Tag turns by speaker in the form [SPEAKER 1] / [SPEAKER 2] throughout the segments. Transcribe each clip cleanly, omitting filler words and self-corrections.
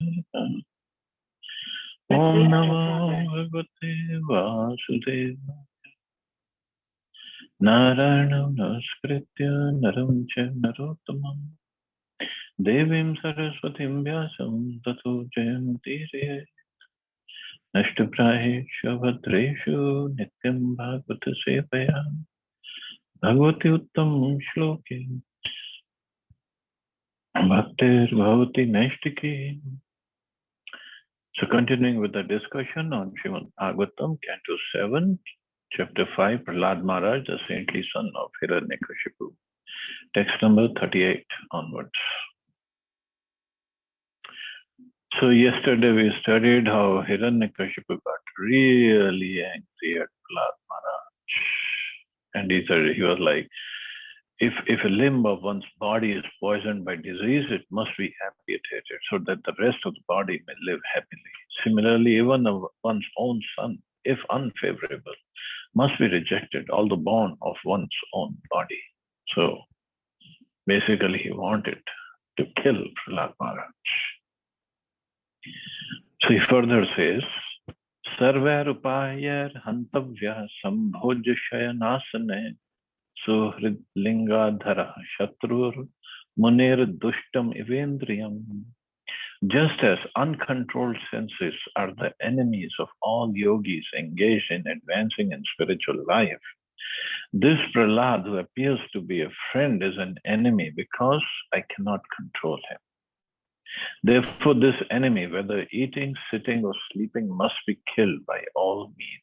[SPEAKER 1] Om Namo Bhagavate Vasudevaya. Narayanam Namaskritya Naram Cha Narottamam Devim Saraswatim Vyasam Tato Jayantiraya. Nashtapraheshu Bhadreshu Nityam Bhagavata Sevaya Bhagavati Uttam Shloke Bhaktir Bhavati Naistiki. So continuing with the discussion on Srimad Bhagavatam, Canto 7, Chapter 5, Prahlad Maharaj, the saintly son of Hiranyakashipu. Text number 38 onwards. So yesterday we studied how Hiranyakashipu got really angry at Prahlad Maharaj. And he said, he was like, if a limb of one's body is poisoned by disease, it must be amputated so that the rest of the body may live happily. Similarly, even one's own son, if unfavorable, must be rejected, although born of one's own body. So basically, he wanted to kill Prahlad Maharaj. So he further says, Sarvarupayar hantavya sambhoj shayanasane suhridlingadhara shatrur munir dushtam evendriyam. Just as uncontrolled senses are the enemies of all yogis engaged in advancing in spiritual life, this Prahlad, who appears to be a friend, is an enemy because I cannot control him. Therefore, this enemy, whether eating, sitting, or sleeping, must be killed by all means.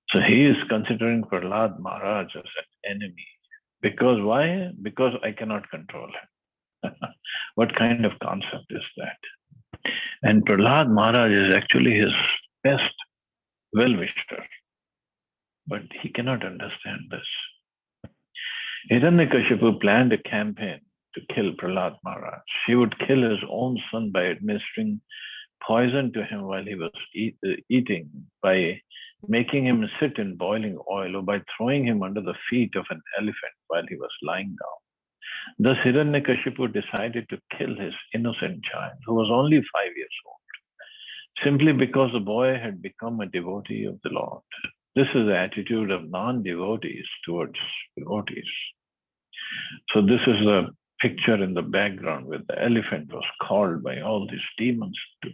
[SPEAKER 1] So he is considering Prahlad Maharaj as an enemy. Because why? Because I cannot control him. What kind of concept is that? And Prahlad Maharaj is actually his best well-wisher. But he cannot understand this. Hiranyakashipu planned a campaign to kill Prahlad Maharaj. He would kill his own son by administering poison to him while he was eating, by making him sit in boiling oil, or by throwing him under the feet of an elephant while he was lying down. Thus Hiranyakashipu decided to kill his innocent child, who was only 5 years old, simply because the boy had become a devotee of the Lord. This is the attitude of non-devotees towards devotees. So this is the picture in the background where the elephant was called by all these demons to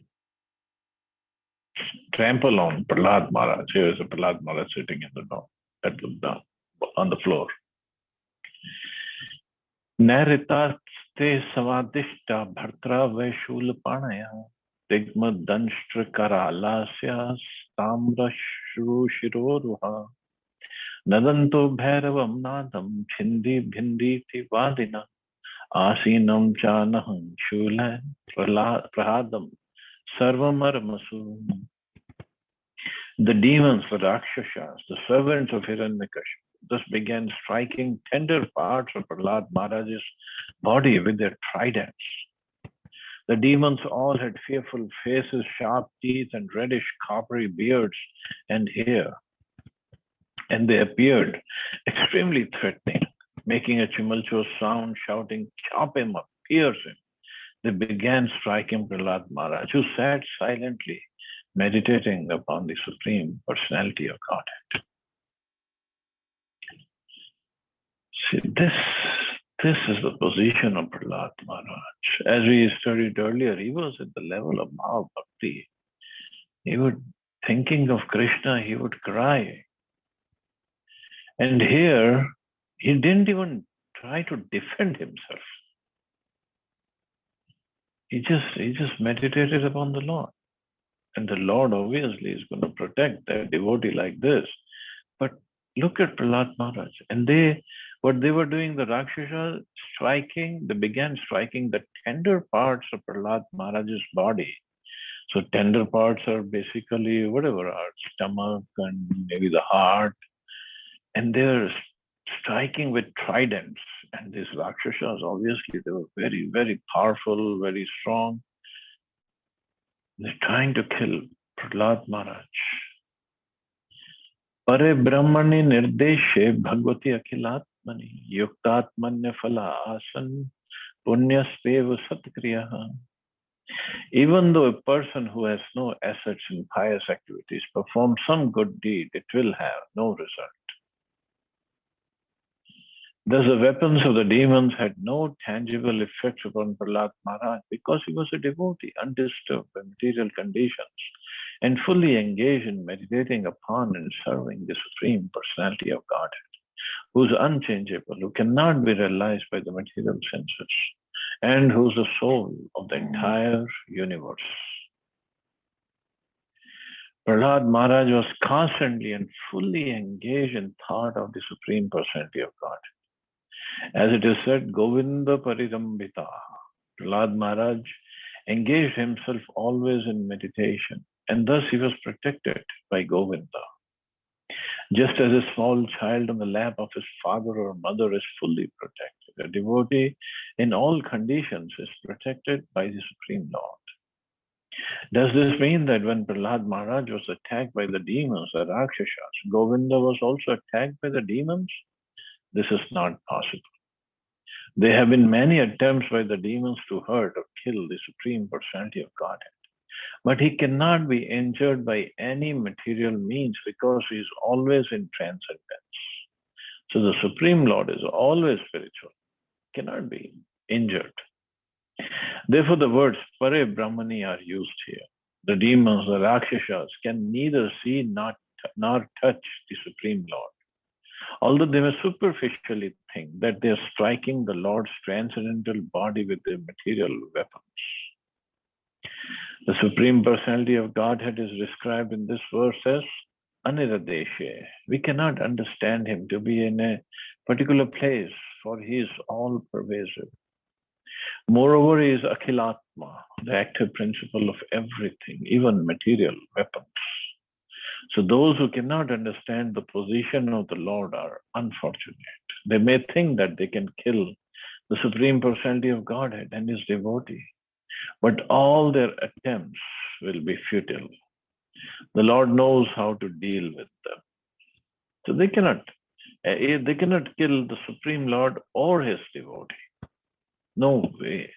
[SPEAKER 1] trample on Prahlad Maharaj. Here is a Prahlad Maharaj sitting in the down, on the floor. Naritaste samadishta bhartra vaishul panaya digma danshtra karalasya tamra shiroruha nadanto bhairavam nadam chindi bhindi ti vadina asinam chanaham shula prahadam sarvamarmasu. The demons, the Rakshasas, the servants of Hiranyakashipu, thus began striking tender parts of Prahlad Maharaj's body with their tridents. The demons all had fearful faces, sharp teeth, and reddish coppery beards and hair. And they appeared extremely threatening, making a tumultuous sound, shouting, "Chop him up, pierce him." They began striking Prahlad Maharaj, who sat silently, meditating upon the Supreme Personality of Godhead. See, this is the position of Prahlad Maharaj. As we studied earlier, he was at the level of Bhava Bhakti. He would, thinking of Krishna, he would cry. And here, he didn't even try to defend himself. He just meditated upon the Lord. And the Lord obviously is going to protect a devotee like this. But look at Prahlad Maharaj. And what they were doing, the Rakshasa they began striking the tender parts of Prahlad Maharaj's body. So tender parts are basically whatever, our stomach and maybe the heart. And they're striking with tridents. And these Rakshasas, obviously, they were very, very powerful, very strong. They're trying to kill Prahlad Maharaj. Pare Brahmani Nirdeshe Bhagavati Akhilatmani Yuktatmanya Phala Asan punyaspev satkriyaha. Even though a person who has no assets in pious activities performs some good deed, it will have no result. Thus, the weapons of the demons had no tangible effects upon Prahlad Maharaj because he was a devotee, undisturbed by material conditions, and fully engaged in meditating upon and serving the Supreme Personality of Godhead, who is unchangeable, who cannot be realized by the material senses, and who is the soul of the entire universe. Prahlad Maharaj was constantly and fully engaged in thought of the Supreme Personality of God. As it is said, Govinda Parirambita. Prahlad Maharaj engaged himself always in meditation, and thus he was protected by Govinda. Just as a small child on the lap of his father or mother is fully protected, a devotee in all conditions is protected by the Supreme Lord. Does this mean that when Prahlad Maharaj was attacked by the demons, the Rakshasas, Govinda was also attacked by the demons? This is not possible. There have been many attempts by the demons to hurt or kill the Supreme Personality of Godhead. But he cannot be injured by any material means because he is always in transcendence. So the Supreme Lord is always spiritual, cannot be injured. Therefore, the words Pare Brahmani are used here. The demons, the Rakshasas, can neither see nor touch the Supreme Lord. Although they may superficially think that they are striking the Lord's transcendental body with their material weapons. The Supreme Personality of Godhead is described in this verse as Aniradeshe. We cannot understand him to be in a particular place, for he is all pervasive. Moreover, he is Akhilatma, the active principle of everything, even material weapons. So those who cannot understand the position of the Lord are unfortunate. They may think that they can kill the Supreme Personality of Godhead and his devotee, but all their attempts will be futile. The Lord knows how to deal with them. So they cannot kill the Supreme Lord or his devotee. No way.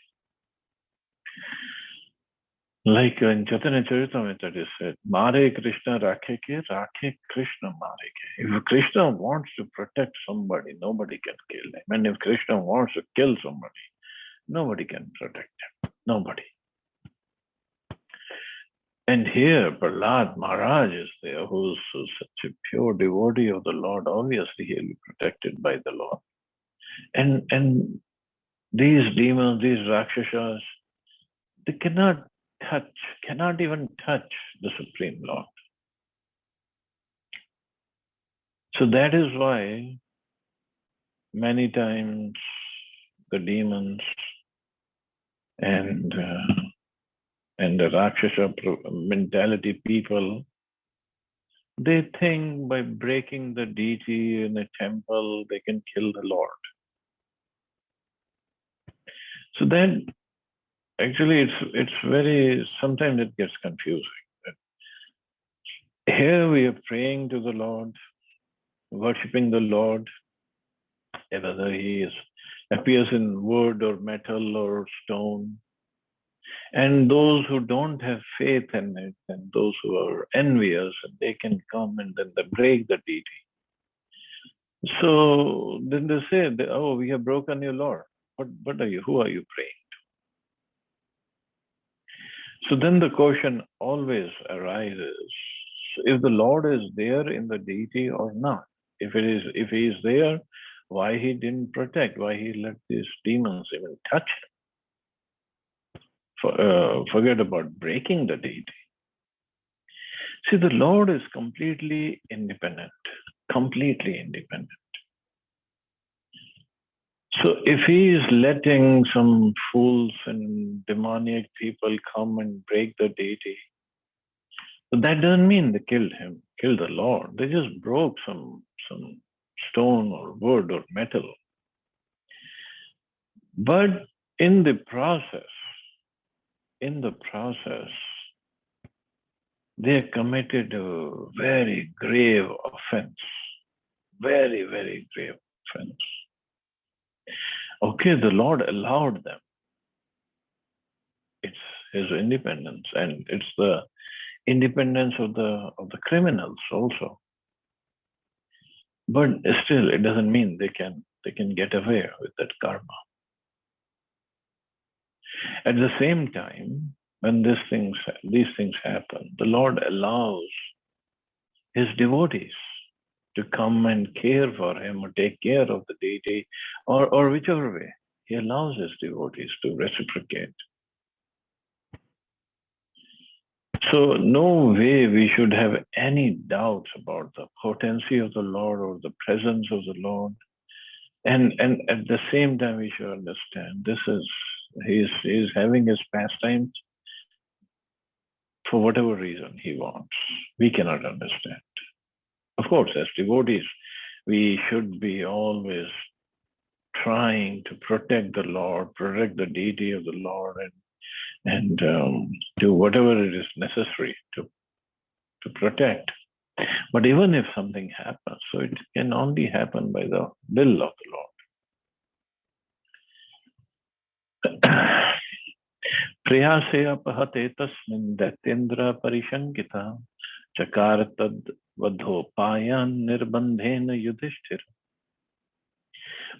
[SPEAKER 1] Like in Chaitanya Charitamrita it is said, Mare Krishna Rakhe ke, Rakhe Krishna Mare ke. If Krishna wants to protect somebody, nobody can kill him. And if Krishna wants to kill somebody, nobody can protect him. Nobody. And here, Prahlad Maharaj is there, who's such a pure devotee of the Lord. Obviously, he'll be protected by the Lord. And these demons, these Rakshasas, they cannot even touch the Supreme Lord. So that is why many times the demons and the Rakshasa mentality people, they think by breaking the deity in a temple, they can kill the Lord. So then, actually, it's very, sometimes it gets confusing. Here we are praying to the Lord, worshipping the Lord, whether he appears in wood or metal or stone. And those who don't have faith in it, and those who are envious, they can come and then they break the deity. So then they say, oh, we have broken your Lord. What are you? Who are you praying to? So then the question always arises, if the Lord is there in the deity or not? If he is there, why he didn't protect? Why he let these demons even touch him? Forget about breaking the deity. See, the Lord is completely independent. Completely independent. So if he is letting some fools and demoniac people come and break the deity, that doesn't mean they killed him, killed the Lord. They just broke some stone or wood or metal. But in the process, they committed a very grave offense. Very, very grave offense. Okay, the Lord allowed them. It's his independence, and it's the independence of the criminals also. But still, it doesn't mean they can get away with that karma. At the same time, when these things happen, the Lord allows his devotees to come and care for him or take care of the deity, or whichever way. He allows his devotees to reciprocate. So no way we should have any doubts about the potency of the Lord or the presence of the Lord. And at the same time, we should understand he's having his pastimes for whatever reason he wants. We cannot understand. Of course, as devotees, we should be always trying to protect the Lord, protect the deity of the Lord, and do whatever it is necessary to protect. But even if something happens, so it can only happen by the will of the Lord. प्रयासे अपहते तस्मिन् दैत्येन्द्र परिशङ्कितः चकार तद् वधोपायान् निर्बन्धेन Yudhishthir.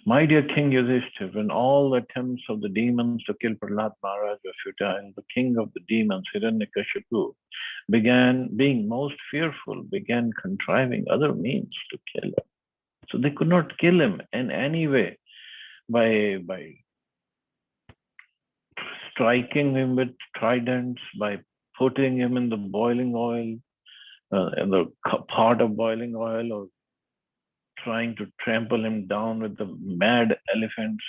[SPEAKER 1] My dear King Yudhishthir, when all attempts of the demons to kill Prahlad Maharaj were futile, the king of the demons, Hiranyakashipu, being most fearful, began contriving other means to kill him. So they could not kill him in any way by striking him with tridents, by putting him in the boiling oil, in the pot of boiling oil, or trying to trample him down with the mad elephants.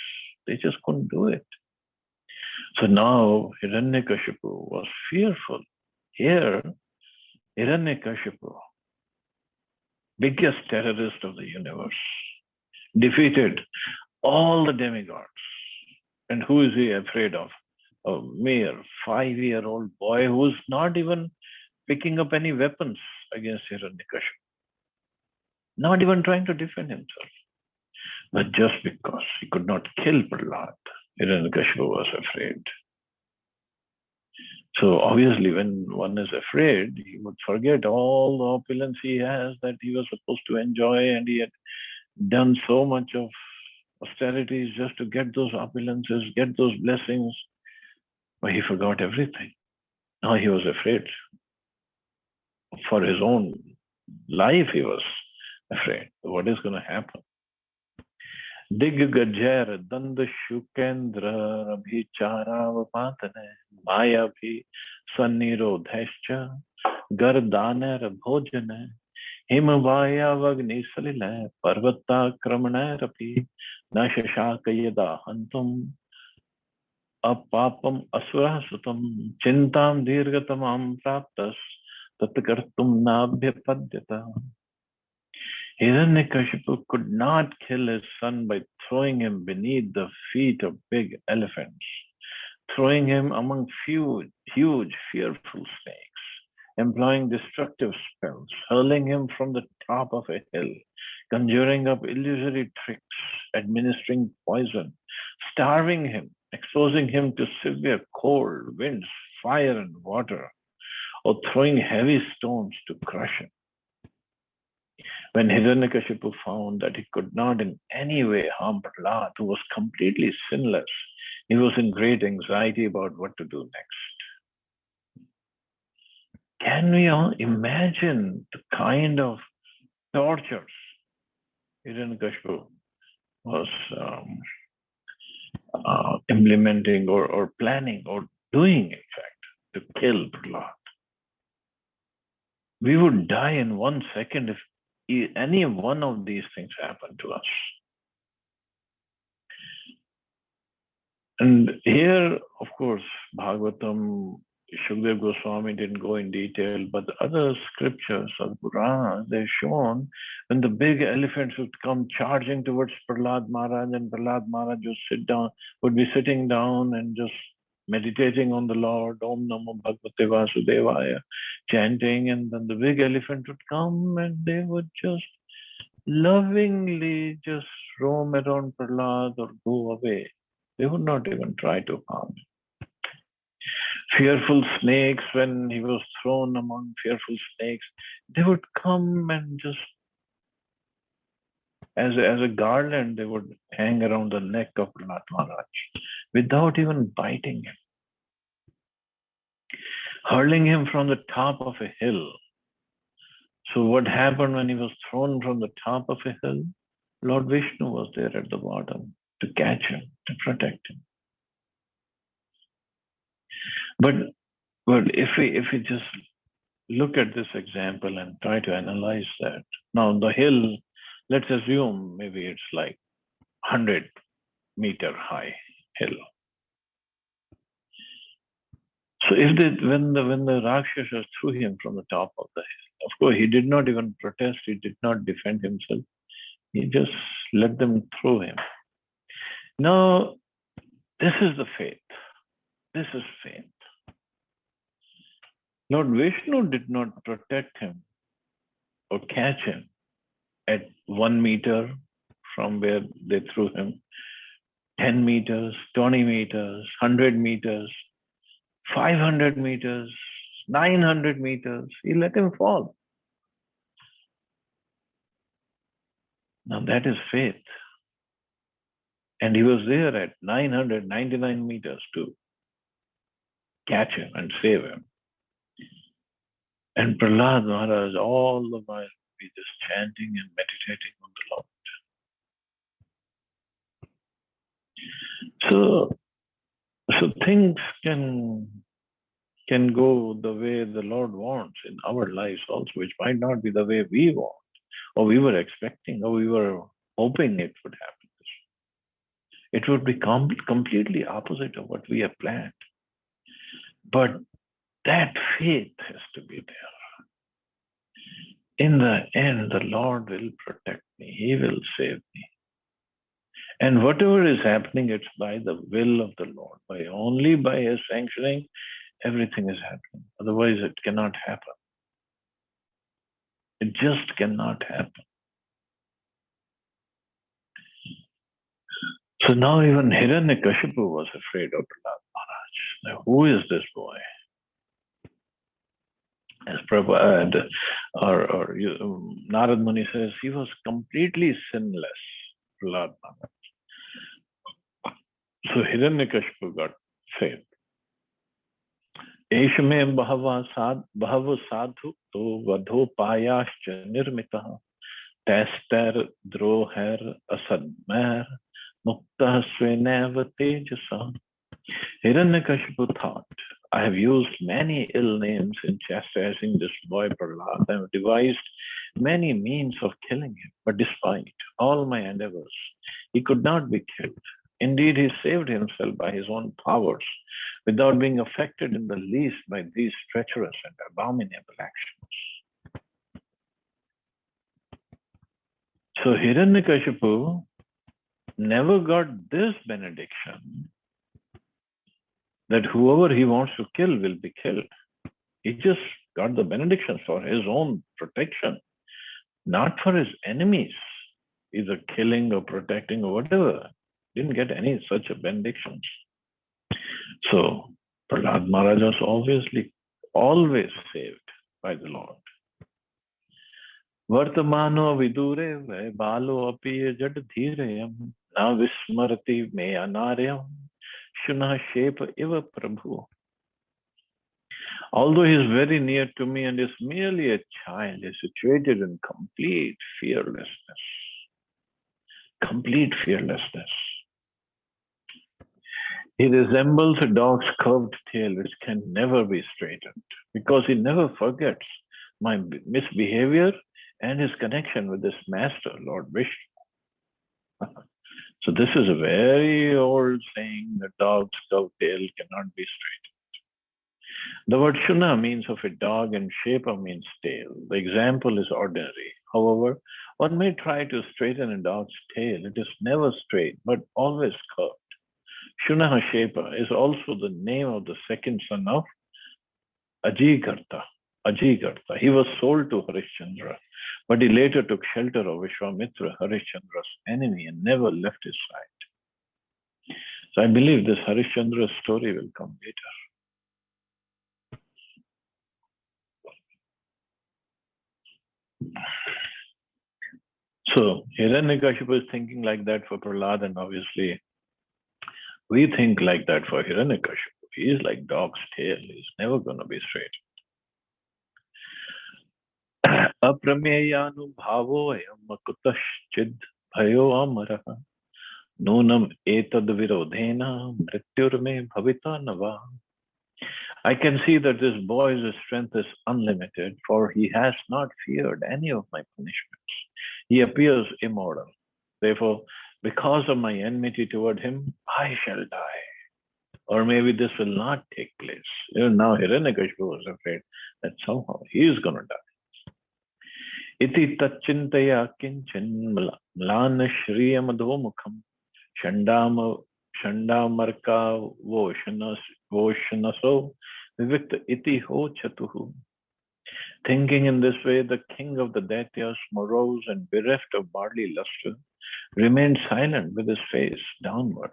[SPEAKER 1] They just couldn't do it. So now Hiranyakashipu was fearful. Here, Hiranyakashipu, biggest terrorist of the universe, defeated all the demigods. And who is he afraid of? A mere 5-year-old boy who's not even picking up any weapons against Hiranyakashipu, not even trying to defend himself. But just because he could not kill Prahlad, Hiranyakashipu was afraid. So obviously, when one is afraid, he would forget all the opulence he has that he was supposed to enjoy, and he had done so much of austerities just to get those opulences, get those blessings. But he forgot everything. Now he was afraid. For his own life, he was afraid. What is going to happen? Diggajar Danda Shukendra Abhicharavapatane Maya Bhi Sannirodhescha Gardaner Bhojane Himavaya Vagni Salile Parvata Kramanaerapi Nashashakayada Hantum Apapam Asurasutam Chintam Dirgatamam Praptas Tatkartum Nabhyapadyata. Hiranyakashipu could not kill his son by throwing him beneath the feet of big elephants, throwing him among huge, fearful snakes, employing destructive spells, hurling him from the top of a hill, conjuring up illusory tricks, administering poison, starving him, exposing him to severe cold, winds, fire, and water, or throwing heavy stones to crush him. When Hiranyakashipu found that he could not in any way harm Prahlad, who was completely sinless, he was in great anxiety about what to do next. Can we all imagine the kind of tortures Hiranyakashipu was implementing or planning or doing, in fact, to kill Prahlad? We would die in 1 second if any one of these things happened to us. And here, of course, Bhagavatam, Shukdev Goswami didn't go in detail, but the other scriptures of Puranas, they've shown when the big elephants would come charging towards Prahlad Maharaj, and Prahlad Maharaj would be sitting down and just meditating on the Lord, Om Namo Bhagavate Vasudevaya, chanting, and then the big elephant would come and they would just lovingly just roam around Prahlad or go away. They would not even try to harm him. Fearful snakes, when he was thrown among fearful snakes, they would come and just, as a garland, they would hang around the neck of Prahlad Maharaj without even biting him, hurling him from the top of a hill. So what happened when he was thrown from the top of a hill? Lord Vishnu was there at the bottom to catch him, to protect him. But if we just look at this example and try to analyze that. Now the hill, let's assume maybe it's like 100-meter high hill. So when the Rakshasas threw him from the top of the hill, of course he did not even protest, he did not defend himself. He just let them throw him. Now, this is the faith. This is faith. Lord Vishnu did not protect him or catch him at 1 meter from where they threw him, 10 meters, 20 meters, 100 meters, 500 meters, 900 meters. He let him fall. Now that is faith. And he was there at 999 meters to catch him and save him. And Prahlad Maharaj all the while be just chanting and meditating on the Lord. So things can go the way the Lord wants in our lives also, which might not be the way we want, or we were expecting, or we were hoping it would happen. It would be completely opposite of what we have planned. But that faith has to be there. In the end, the Lord will protect me. He will save me. And whatever is happening, it's by the will of the Lord. Only by His sanctioning, everything is happening. Otherwise, it cannot happen. It just cannot happen. So now even Hiranyakashipu was afraid of Prahlad Maharaj. Now, who is this boy? As Prabhupada or Narad Muni says, he was completely sinless, Prahlad Maharaj. So Hiranyakashipu got saved. Eshame bahava sadhu to vadho payascha nirmitaha tester droher asadmer mukta sveneva tejasa. Hiranyakashipu thought, I have used many ill names in chastising this boy Prahlad. I have devised many means of killing him, but despite all my endeavors, he could not be killed. Indeed, he saved himself by his own powers without being affected in the least by these treacherous and abominable actions. So Hiranyakashipu never got this benediction that whoever he wants to kill will be killed. He just got the benediction for his own protection, not for his enemies, either killing or protecting or whatever. Didn't get any such benedictions. So Prahlad Maharaj was obviously always saved by the Lord. Vartamano vidure balo api jad dhirayam na vismarati me anaryam shuna shepa iva prabhu. Although he is very near to me and is merely a child, he is situated in complete fearlessness. Complete fearlessness. He resembles a dog's curved tail, which can never be straightened, because he never forgets my misbehavior and his connection with his master, Lord Vishnu. So this is a very old saying, the dog's curved tail cannot be straightened. The word shuna means of a dog and shepa means tail. The example is ordinary. However, one may try to straighten a dog's tail. It is never straight, but always curved. Shunaha Shepa is also the name of the second son of Ajigartha. He was sold to Harishchandra, But he later took shelter of Vishwamitra, Harishchandra's enemy, and never left his side. So I believe this Harishchandra's story will come later. So Hiranyakashipu is thinking like that for Prahlad, and obviously we think like that for Hiranyakashipu. He is like dog's tail. He's never going to be straight. Aprameyanubhavoyam akutaschid bhayo amaraha nunam etad virodhena mrityurme bhavita nava. I can see that this boy's strength is unlimited, for he has not feared any of my punishments. He appears immortal. Therefore, because of my enmity toward him, I shall die. Or maybe this will not take place. Even now, Hiranyakashipu was afraid that somehow he is going to die. Iti tachintaya kinchin mlana shriya madhomukham shandamarka voshanaso vivikta iti ho chatuhu. Thinking in this way, the king of the Daityas, morose and bereft of bodily luster, remained silent with his face downward.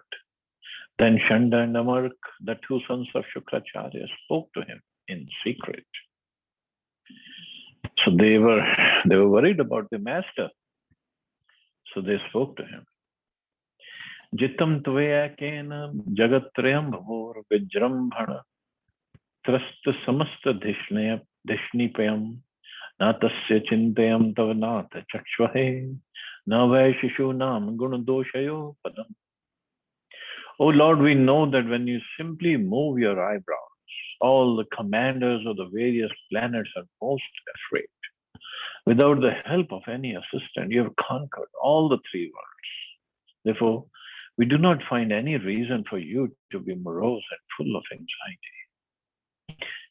[SPEAKER 1] Then Shanda and Amark, the two sons of Shukracharya, spoke to him in secret. So they were worried about the master. So they spoke to him. Jitam tvaya kena jagatrayam bhavor vijrambhana trasta samasta dishnipayam natasya chintayam tavanata chakshvahe navai nam gunadoshayo padam. Oh Lord, we know that when you simply move your eyebrows, all the commanders of the various planets are most afraid. Without the help of any assistant, you have conquered all the three worlds. Therefore, we do not find any reason for you to be morose and full of anxiety.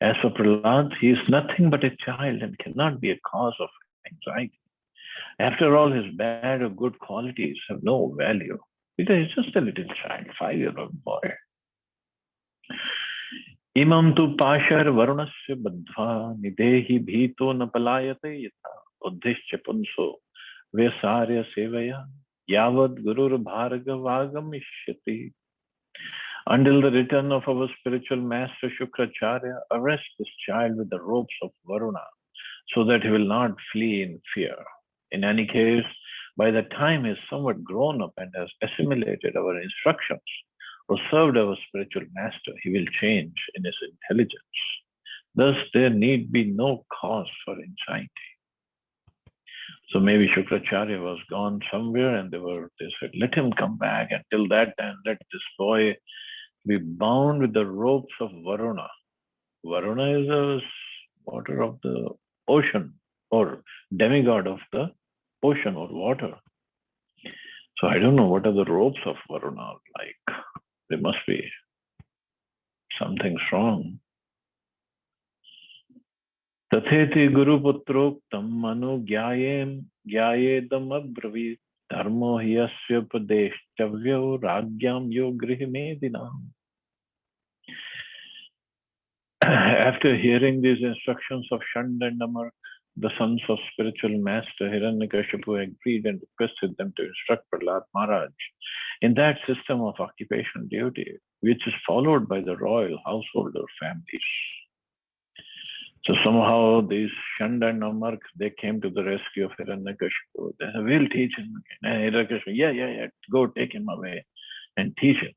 [SPEAKER 1] As for Prahlad, he is nothing but a child and cannot be a cause of anxiety. After all, his bad or good qualities have no value. Because he's just a little child, 5-year-old boy. Imam tu pashar varunasya badhva nidehi bhito na palayate yata uddhishya punso vesarya sevaya yavad gurur bhargavagamishyati. Until the return of our spiritual master Shukracharya, arrest this child with the ropes of Varuna so that he will not flee in fear. In any case, by the time he is somewhat grown up and has assimilated our instructions or served our spiritual master, he will change in his intelligence. Thus, there need be no cause for anxiety. So maybe Shukracharya was gone somewhere and they said, let him come back. Until that time, let this boy be bound with the ropes of Varuna. Varuna is the water of the ocean or demigod of the ocean or water. So I don't know what are the ropes of Varuna like. There must be something strong. Tatheti Guru Putroktam Manu Gyayedam Abravit Dharmo Hyasya Padeshtavyo Ragyam Yogrihimedinam. After hearing these instructions of Shanda and Amark, the sons of spiritual master Hiranyakashipu agreed and requested them to instruct Prahlad Maharaj in that system of occupation duty, which is followed by the royal householder families. So somehow these Shanda and Amark, they came to the rescue of Hiranyakashipu. They said, we'll teach him. And Hiranyakashipu, yeah, go take him away and teach him.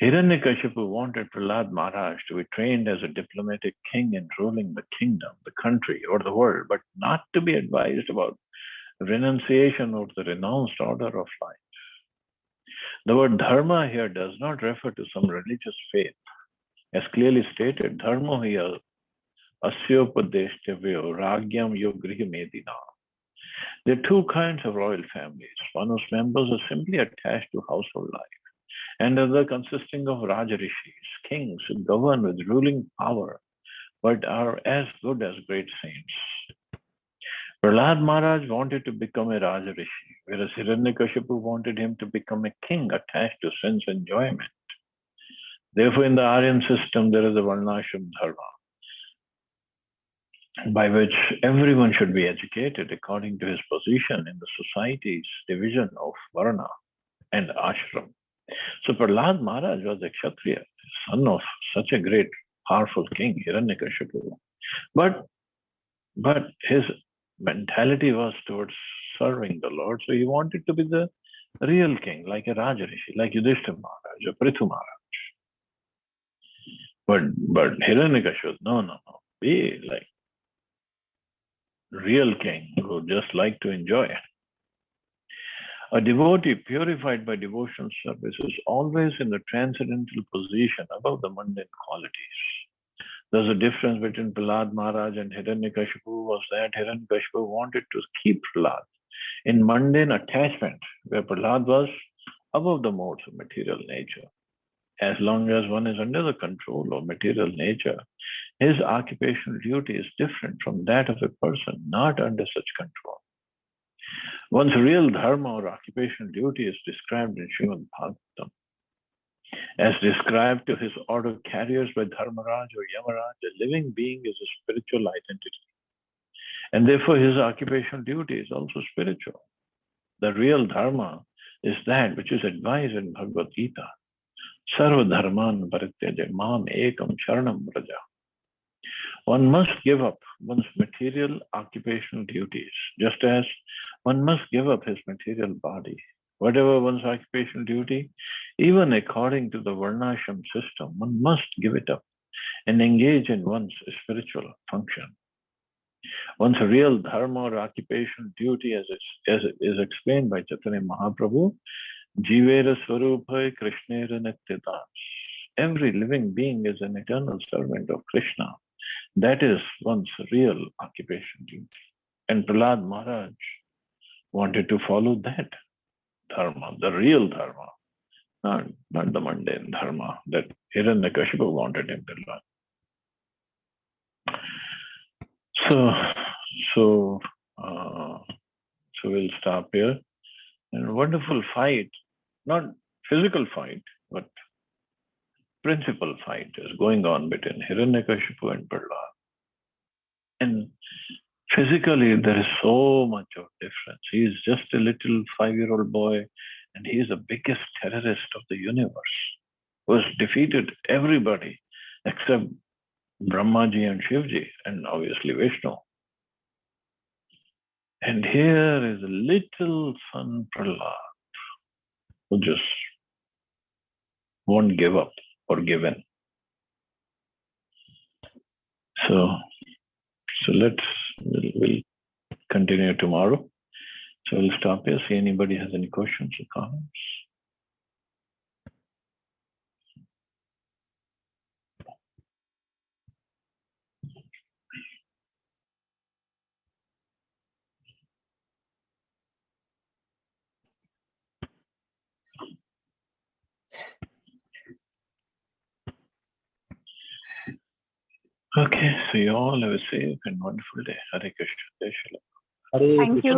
[SPEAKER 1] Hiranyakashipu wanted Prahlad Maharaj to be trained as a diplomatic king in ruling the kingdom, the country, or the world, but not to be advised about renunciation or the renounced order of life. The word dharma here does not refer to some religious faith. As clearly stated, dharma here asyopadeshtavyo ragyam yogrihimedina. There are two kinds of royal families. One whose members are simply attached to household life, and other consisting of Rajarishis, kings who govern with ruling power, but are as good as great saints. Prahlad Maharaj wanted to become a Rajarishi, whereas Hiranyakashipu wanted him to become a king attached to sense enjoyment. Therefore, in the Aryan system, there is a Varnashram Dharma. by which everyone should be educated according to his position in the society's division of Varna and Ashram. So Prahlad Maharaj was a Kshatriya, son of such a great, powerful king, Hiranyakashipu. But his mentality was towards serving the Lord. So he wanted to be the real king, like a Rajarishi, like Yudhishthira Maharaj or Prithu Maharaj. But Hiranyakashipu, no. Be like real king who just like to enjoy. A devotee purified by devotional service is always in the transcendental position above the mundane qualities. There's a difference between Prahlad Maharaj and Hiranyakashipu was that Hiranyakashipu wanted to keep Prahlad in mundane attachment, where Prahlad was above the modes of material nature. As long as one is under the control of material nature, his occupational duty is different from that of a person not under such control. One's real dharma or occupational duty is described in Srimad Bhagavatam. As described to his order carriers by Dharmaraj or Yamaraj, a living being is a spiritual identity. And therefore his occupational duty is also spiritual. The real dharma is that which is advised in Bhagavad Gita. Sarva dharman parityaja mam ekam sharanam vraja. One must give up one's material occupational duties, just as one must give up his material body. Whatever one's occupational duty, even according to the Varnashram system, one must give it up and engage in one's spiritual function. One's real dharma or occupational duty, as it is explained by Chaitanya Mahaprabhu, Jivera Swarupai Krishnera Nityata. Every living being is an eternal servant of Krishna. That is one's real occupation duty. And Prahlad Maharaj wanted to follow that dharma, the real dharma, not the mundane dharma that Hiranyakashipu wanted him to learn. So we'll stop here. And a wonderful fight, not physical fight, but principal fight is going on between Hiranyakashipu and Prahlad. And physically, there is so much of difference. He is just a little 5-year-old boy, and he is the biggest terrorist of the universe, who has defeated everybody except Brahmaji and Shivji, and obviously Vishnu. And here is a little son Prahlad, who just won't give up or give in. So we'll continue tomorrow. So we'll stop here, see anybody has any questions or comments. Okay, so you all have a safe and wonderful day. Hare Krishna.
[SPEAKER 2] Thank you.